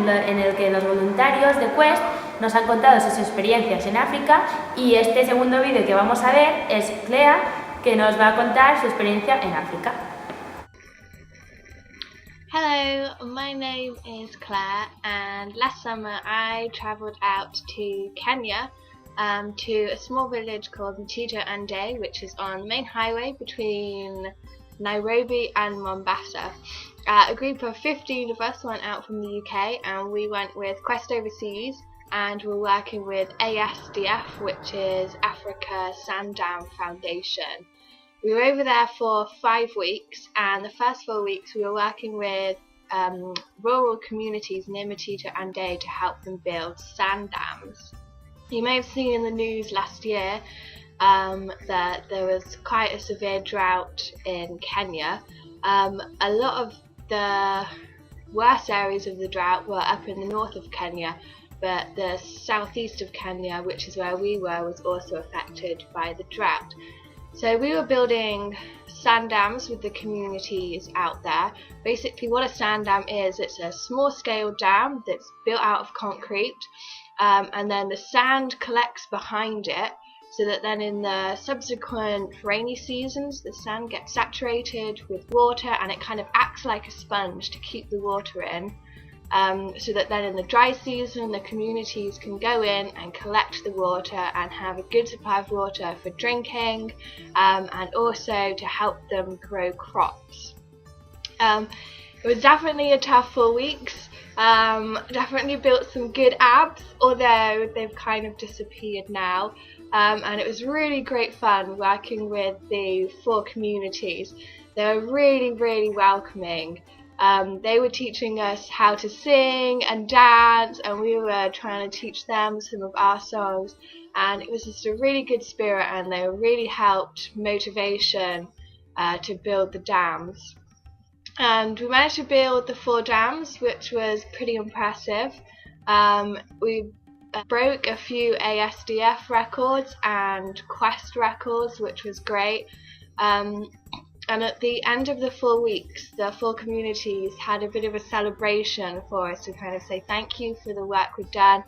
en el que los voluntarios de Quest nos han contado sus experiencias en África, y este segundo vídeo que vamos a ver es Clea, que nos va a contar su experiencia en África. Hello, my name is Claire, and last summer I travelled out to Kenya to a small village called Mtito Ande, which is on the main highway between Nairobi and Mombasa. A group of 15 of us went out from the UK, and we went with Questoverseas, and we're working with ASDF, which is Africa Sandown Foundation. We were over there for 5 weeks, and the first 4 weeks we were working with rural communities near Mtito Ande to help them build sand dams. You may have seen in the news last year that there was quite a severe drought in Kenya. A lot of the worst areas of the drought were up in the north of Kenya, but the southeast of Kenya, which is where we were, was also affected by the drought. So we were building sand dams with the communities out there. Basically what a sand dam is, it's a small scale dam that's built out of concrete, and then the sand collects behind it, so that then in the subsequent rainy seasons the sand gets saturated with water, and it kind of acts like a sponge to keep the water in, so that then in the dry season the communities can go in and collect the water and have a good supply of water for drinking, and also to help them grow crops. It was definitely a tough 4 weeks. Definitely built some good abs, although they've kind of disappeared now. And it was really great fun working with the 4 communities. They were really welcoming. They were teaching us how to sing and dance, and we were trying to teach them some of our songs, and it was just a really good spirit, and they really helped motivation to build the dams. And we managed to build the 4 dams, which was pretty impressive. We broke a few ASDF records and Quest records, which was great. And at the end of the 4 weeks, the 4 communities had a bit of a celebration for us to kind of say thank you for the work we've done,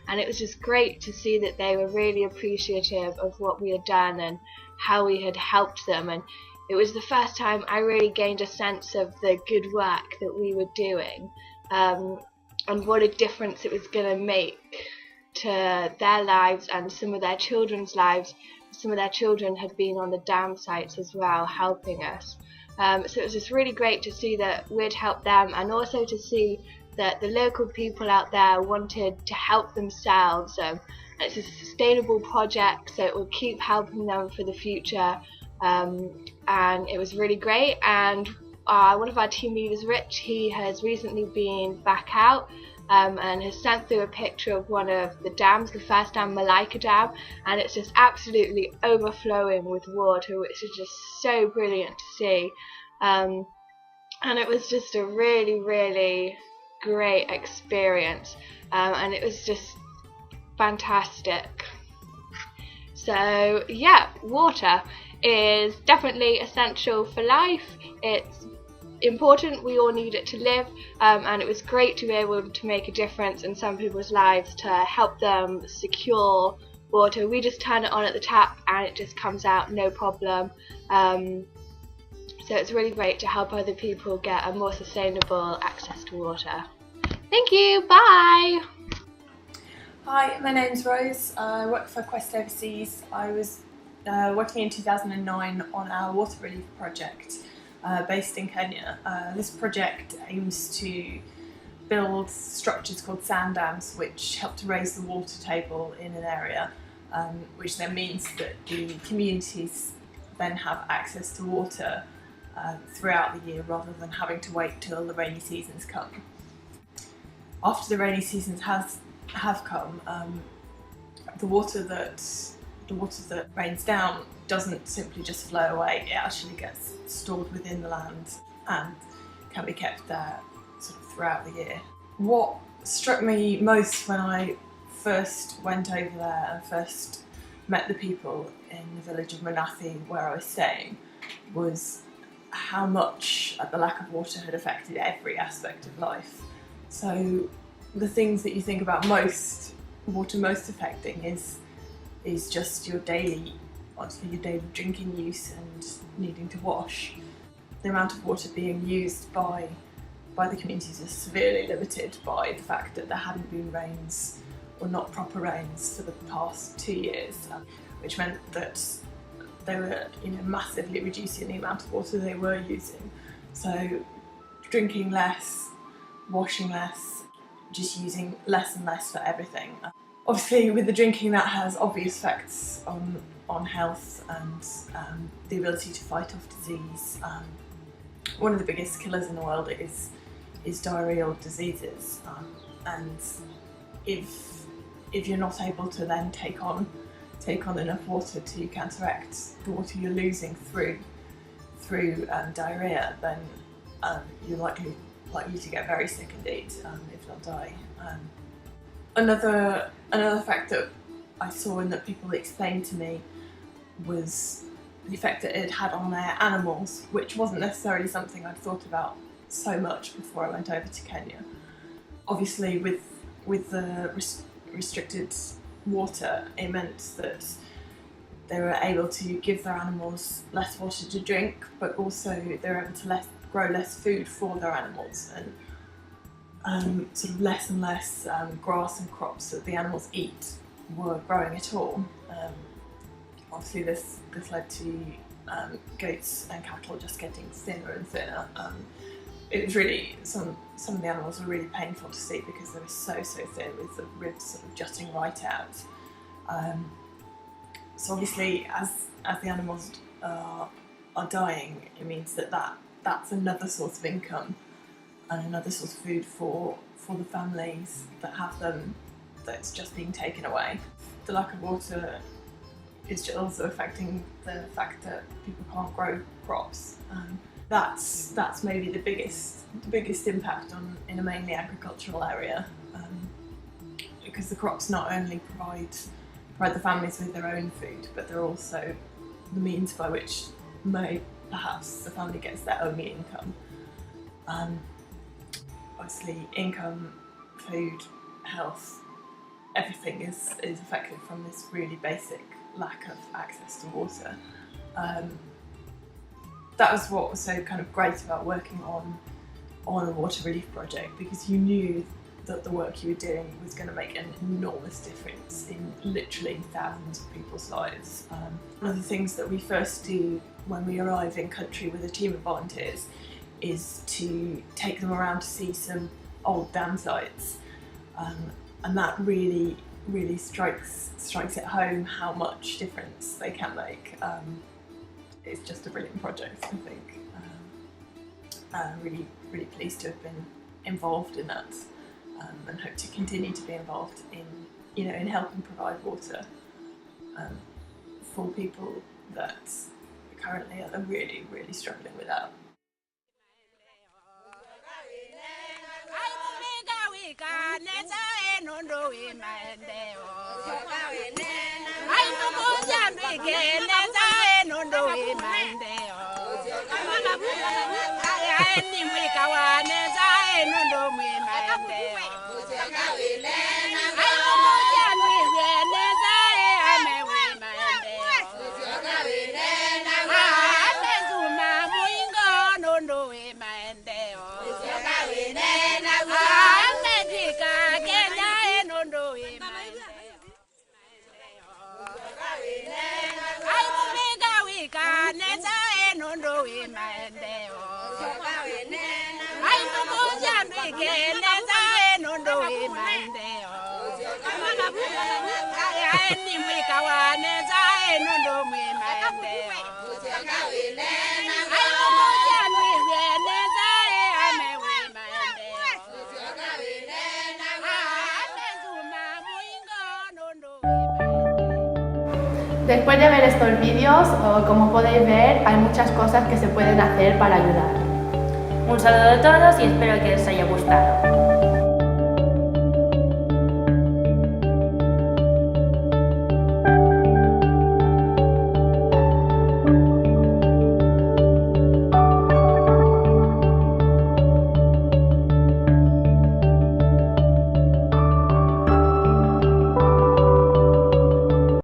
and it was just great to see that they were really appreciative of what we had done and how we had helped them. And it was the first time I really gained a sense of the good work that we were doing, and what a difference it was going to make to their lives and some of their children's lives. Some of their children had been on the dam sites as well, helping us. So it was just really great to see that we'd helped them, and also to see that the local people out there wanted to help themselves. It's a sustainable project, so it will keep helping them for the future. And it was really great. And one of our team leaders, Rich, he has recently been back out and has sent through a picture of one of the dams, the first dam, Malaika Dam, and it's just absolutely overflowing with water, which is just so brilliant to see. And it was just a really great experience, and it was just fantastic. So yeah, water is definitely essential for life. It's important, we all need it to live, and it was great to be able to make a difference in some people's lives to help them secure water. We just turn it on at the tap and it just comes out no problem. So it's really great to help other people get a more sustainable access to water. Thank you, bye! Hi, my name's Rose. I work for Questoverseas. I was working in 2009 on our water relief project based in Kenya. This project aims to build structures called sand dams which help to raise the water table in an area, which then means that the communities then have access to water throughout the year rather than having to wait till the rainy seasons come. After the rainy seasons have come, the water that rains down doesn't simply just flow away, it actually gets stored within the land and can be kept there sort of throughout the year. What struck me most when I first went over there and first met the people in the village of Manathi where I was staying was how much the lack of water had affected every aspect of life. So the things that you think about most, water most affecting is just your daily, obviously your daily drinking use and needing to wash. The amount of water being used by the communities is severely limited by the fact that there hadn't been rains or not proper rains for the past 2 years, which meant that they were massively reducing the amount of water they were using. So drinking less, washing less, just using less and less for everything. Obviously with the drinking that has obvious effects on health and the ability to fight off disease. One of the biggest killers in the world is diarrheal diseases, and if you're not able to then take on enough water to counteract the water you're losing through diarrhea, then you're likely to get very sick indeed, if not die. Another fact that I saw and that people explained to me was the effect that it had on their animals, which wasn't necessarily something I'd thought about so much before I went over to Kenya. Obviously with the restricted water, it meant that they were able to give their animals less water to drink, but also they were able to grow less food for their animals, and sort of less and less grass and crops that the animals eat were growing at all. Obviously this led to goats and cattle just getting thinner and thinner. It was really, some of the animals were really painful to see because they were so thin, with the ribs sort of jutting right out. So obviously as the animals are dying, it means that's another source of income and another source of food for the families that have them, that's just being taken away. The lack of water is also affecting the fact that people can't grow crops. That's maybe the biggest impact in a mainly agricultural area, because the crops not only provide the families with their own food, but they're also the means by which perhaps the family gets their only income. Obviously income, food, health, everything is affected from this really basic lack of access to water. That was what was so kind of great about working on a water relief project, because you knew that the work you were doing was going to make an enormous difference in literally thousands of people's lives. One of the things that we first do when we arrive in country with a team of volunteers is to take them around to see some old dam sites, and that really strikes it home how much difference they can make. It's just a brilliant project, I think. Really pleased to have been involved in that, and hope to continue to be involved in helping provide water for people that currently are really struggling with that. Después de ver estos vídeos, como podéis ver, hay muchas cosas que se pueden hacer para ayudar. Un saludo a todos y espero que les haya gustado.